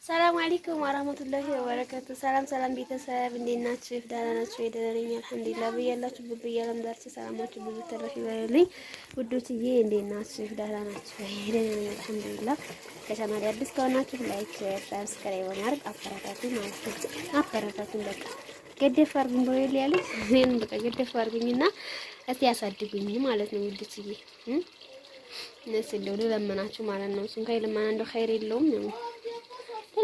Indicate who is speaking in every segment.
Speaker 1: ሰላም አለይኩም ወራህመቱላሂ ወበረካቱ። ሰላም ቤተሰብ እንዴት ናችሁ? ደህና ናችሁ? ደህና ነኝ አልሐምዱሊላህ። በያላችሁበት በየዓለም ዳርቻ ሰላማችሁ ብዙ ተረፍ ይበልልኝ ውዶችዬ። እንዴት ናችሁ? ደህና ናችሁ? ደህና ነኝ አልሐምዱሊላህ። ከቻናሌ አዲስ ከሆናችሁ ላይክ፣ ሼር፣ ሰብስክራይብ በማድረግ አበረታቱኝ ማለት ነው። አበረታቱኝ በቃ ገደፍ አድርጉኝ በወል ያለኝ እኔን በቃ ገደፍ አድርጉኝና እስቲ ያሳድጉኝ ማለት ነው ውዶችዬ። እነሱ እንደው ለመናችሁ ማለት ነው። እሱን ከይለማና እንደው ኸይር የለውም ነው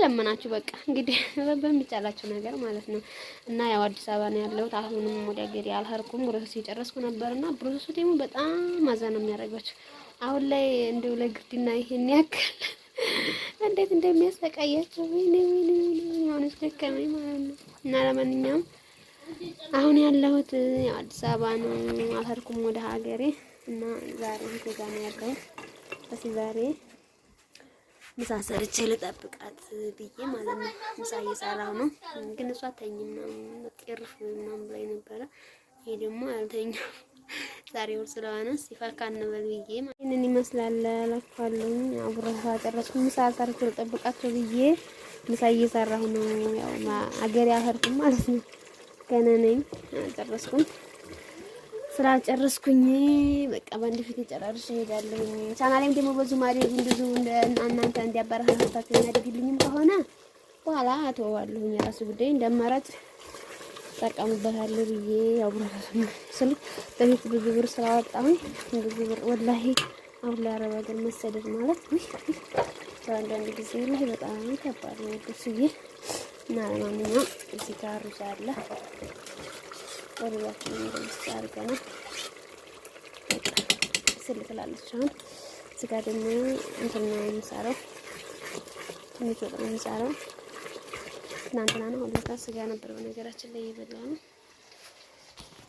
Speaker 1: ለመናችሁ በቃ እንግዲህ በሚቻላችሁ ነገር ማለት ነው። እና ያው አዲስ አበባ ነው ያለሁት። አሁንም ወደ ሀገሬ አልሄድኩም። ፕሮሰስ እየጨረስኩ ነበርና ፕሮሰሱ ደግሞ በጣም ማዛ ነው የሚያደርጋችሁ። አሁን ላይ እንደው ለግርድና ይሄን ያክል እንዴት እንደሚያሰቃያቸው ወይኔ አሁንስ ደከመኝ ማለት ነው። እና ለማንኛውም አሁን ያለሁት ያው አዲስ አበባ ነው። አልሄድኩም ወደ ሀገሬ እና ዛሬ እዚህ ጋር ነው ያለሁት። እስኪ ዛሬ ምሳ ሰርቼ ልጠብቃት ብዬ ማለት ነው። ምሳ እየሰራሁ ነው፣ ግን እሷ አተኝም ነው ጥርፍ ምናምን ብላኝ ነበረ። ይሄ ደግሞ አልተኛም ዛሬ ወር ስለሆነ ሲፋካ እንበል ብዬ ይሄንን ይመስላል እላችኋለሁ። አብረሃ ጨረስኩ። ምሳ ሰርቼ ልጠብቃቸው ብዬ ምሳ እየሰራሁ ነው። ያው አገሬ አልሄድኩም ማለት ነው። ገና ነኝ አልጨረስኩም። ስላልጨረስኩኝ በቃ ባንድ ፊት ጨራርሽ እሄዳለሁ። ቻናሌም ደግሞ በዙ ማድረግ እንደዙ እናንተ እንዲያበረታታችሁ የሚያደርግልኝም ከሆነ በኋላ አተዋለሁ። የራሱ ጉዳይ እንደማራጭ ተጠቀሙበታለሁ ብዬ ያው ብራሱን ስል በፊት ብዙ ብር ስላወጣሁኝ ብዙ ብር ወላሂ አሁን ላይ አረብ ሀገር መሰደድ ማለት አንዳንድ ጊዜ ላይ በጣም ከባድ ነው ደስዬ። እና ለማንኛውም እዚህ ጋር ሩዝ አለ ወርያችን እንደምታርገና ስለተላለች አሁን ስጋ ደግሞ እንትን ነው የምሰራው። ትንሽ ወጥ ነው የምሰራው። ትናንትና ነው ሁሉ ስጋ ነበር በነገራችን ላይ ይበላል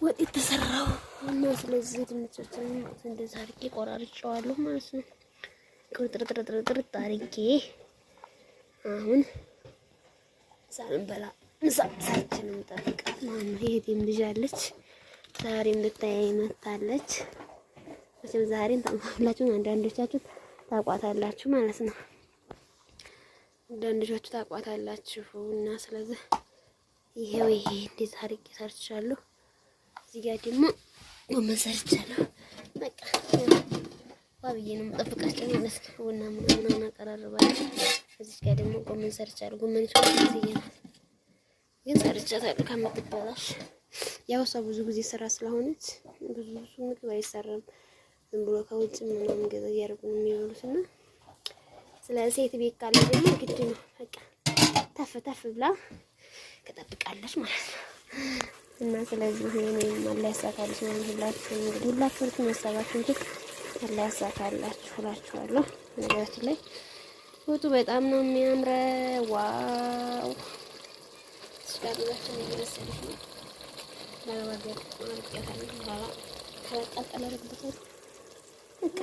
Speaker 1: ወጥ የተሰራው እና ስለዚህ ድንቾችን እንደዛ አድርጌ ቆራርጬዋለሁ ማለት ነው። ቁርጥርጥርጥርጥር አድርጌ አሁን ሳንበላ ምሳችን እንጠብቃት ማለት ነው። ይሄም ልጅ አለች ዛሬም ልታይ መታለች። መቼም ዛሬም ታውቃላችሁ፣ አንዳንዶቻችሁ ታቋታላችሁ ማለት ነው። አንዳንዶቻችሁ ታቋታላችሁ እና ስለዚህ ይሄው ይሄ እንደዛ አድርጌ ሰርቻለሁ። እዚህ ጋር ደግሞ ጎመን ሰርቻለሁ። በቃ ዋብዬ ነው የምጠብቃቸው ማለት ነው። ቡና ምናምን አቀራርባለሁ። እዚህ ጋር ደግሞ ጎመን ሰርቻለሁ። ጎመን ይችላል ግን ሰርቻታለሁ ከምትበላሽ። ያው እሷ ብዙ ጊዜ ስራ ስለሆነች ብዙ ምግብ አይሰራም። ዝም ብሎ ከውጭ ምናምን ገዛ እያደረጉ ነው የሚበሉትና ስለዚህ ሴት ቤት ካለ ደግሞ ግድ ነው በቃ ተፍ ብላ ከጠብቃለች ማለት ነው። እና ስለዚህ እኔም አላህ ያሳካልሽ ማለት ሁላችሁ እንግዲህ ሁላችሁም ያሳካችሁ አላህ ያሳካላችሁ እላችኋለሁ። ነገራችን ላይ ወጡ በጣም ነው የሚያምረው። ዋው ስጋብዛችን እየመሰለሽ ነው። ለማገር ወርቀታል ባላ ከቀጠለ ረግበታል። በቃ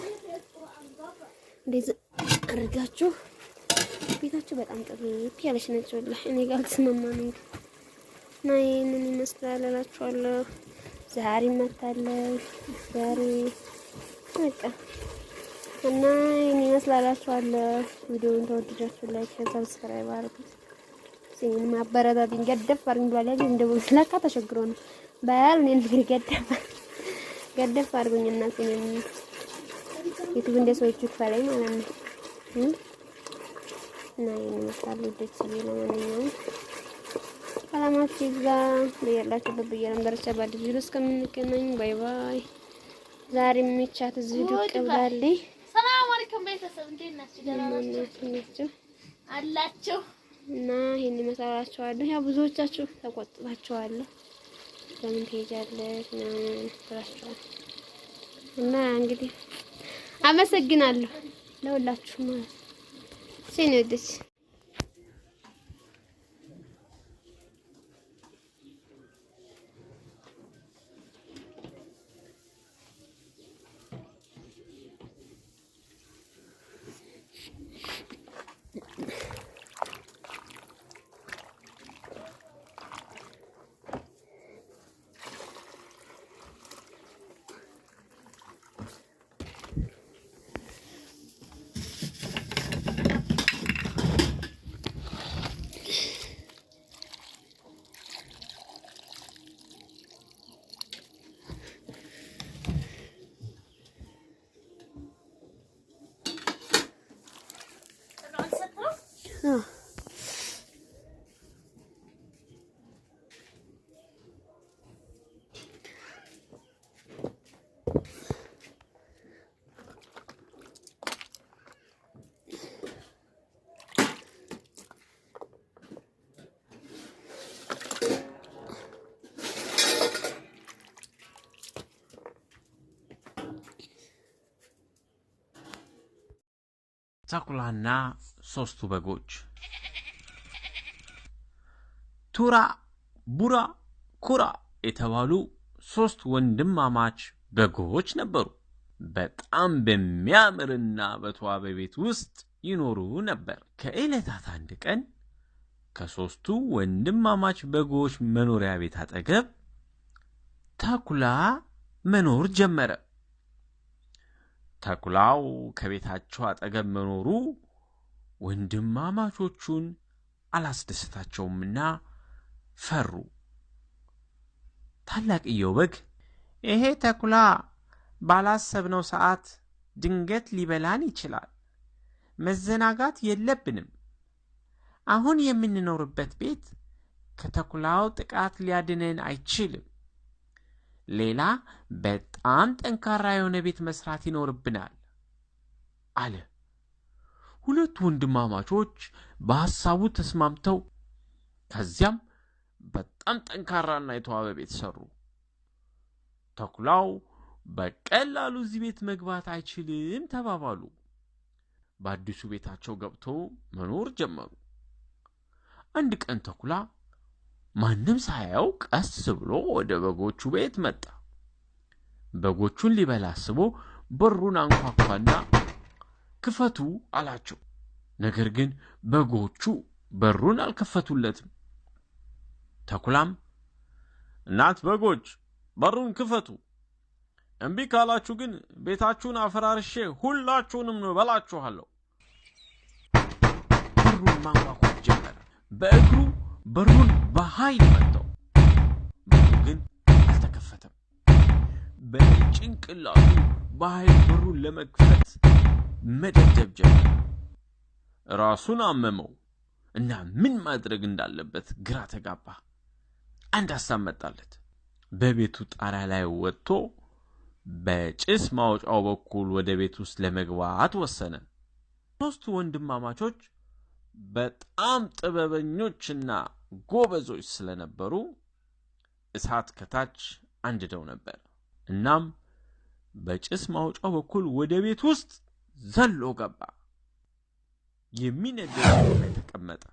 Speaker 1: እንደዚህ አድርጋችሁ ቤታችሁ በጣም ጥብቅ ያለች ነች። ወላሂ እኔ ጋር ተስማማኝ እና ይሄንን ይመስላል እላችኋለሁ። ዛሬ መታለች ዛሬ በቃ እና ይሄን ይመስላላችኋለሁ። ቪዲዮውን ተወደዳችሁ ላይክ፣ ሰብስክራይብ አድርጉት። ሲን ማበረታቱኝ ገደፍ አድርጉኝ ብሏል። እንደው ለካ ተሸግሮ ነው ባል እኔን ገደፍ አድርጉኝ እና ሲን ዩቲዩብ እንደ ሰዎች ይፈራል ማለት ነው። እና ይሄን መስላል ደስ ይላል። ለማንኛውም ሰላማችሁ ይብዛ በያላችሁበት በየዓለም ዳርቻ በአዲስ ቪዲዮ እስከምንገናኝ ባይ ባይ። ዛሬ ምቻት እዚህ ዱቅ ብላለች።
Speaker 2: ሰላም አለይኩም ቤተሰብ እንዴት ናችሁ? ደህና ናችሁ አላችሁ? እና ይሄን ይመስላችኋል። ያው ብዙዎቻችሁ ተቆጥባችኋል። ለምን ትሄጃለሽ ምናምን ብላችኋል። እና እንግዲህ አመሰግናለሁ ለሁላችሁም ማለት ሲነድስ
Speaker 3: ተኩላና ሶስቱ በጎች ቱራ ቡራ ኩራ የተባሉ ሶስት ወንድማማች በጎች ነበሩ በጣም በሚያምርና በተዋበ ቤት ውስጥ ይኖሩ ነበር ከእለታት አንድ ቀን ከሶስቱ ወንድማማች በጎች መኖሪያ ቤት አጠገብ ተኩላ መኖር ጀመረ ተኩላው ከቤታቸው አጠገብ መኖሩ ወንድማማቾቹን አላስደሰታቸውምና ፈሩ ታላቅየው በግ ይሄ ተኩላ ባላሰብነው ሰዓት ድንገት ሊበላን ይችላል መዘናጋት የለብንም አሁን የምንኖርበት ቤት ከተኩላው ጥቃት ሊያድነን አይችልም ሌላ በጣም ጠንካራ የሆነ ቤት መስራት ይኖርብናል አለ ሁለት ወንድማማቾች በሐሳቡ ተስማምተው ከዚያም በጣም ጠንካራና የተዋበ ቤት ሰሩ ተኩላው በቀላሉ እዚህ ቤት መግባት አይችልም ተባባሉ በአዲሱ ቤታቸው ገብተው መኖር ጀመሩ አንድ ቀን ተኩላ ማንም ሳያው ቀስ ብሎ ወደ በጎቹ ቤት መጣ በጎቹን ሊበላ አስቦ በሩን አንኳኳና ክፈቱ አላቸው ነገር ግን በጎቹ በሩን አልከፈቱለትም ተኩላም እናት በጎች በሩን ክፈቱ እንቢ ካላችሁ ግን ቤታችሁን አፈራርሼ ሁላችሁንም በላችኋለሁ በሩን ማንኳኳት ጀመረ በእግሩ በሩን በኃይል መታው በሩ ግን አልተከፈተም በጭንቅላቱ በኃይል በሩን ለመክፈት መደብደብ ጀመረ ራሱን አመመው እና ምን ማድረግ እንዳለበት ግራ ተጋባ አንድ ሐሳብ መጣለት በቤቱ ጣሪያ ላይ ወጥቶ በጭስ ማውጫው በኩል ወደ ቤት ውስጥ ለመግባት ወሰነ ሶስቱ ወንድማማቾች በጣም ጥበበኞችና ጎበዞች ስለነበሩ እሳት ከታች አንድደው ነበር እናም በጭስ ማውጫው በኩል ወደ ቤት ውስጥ ዘሎ ገባ የሚነደው ላይ ተቀመጠ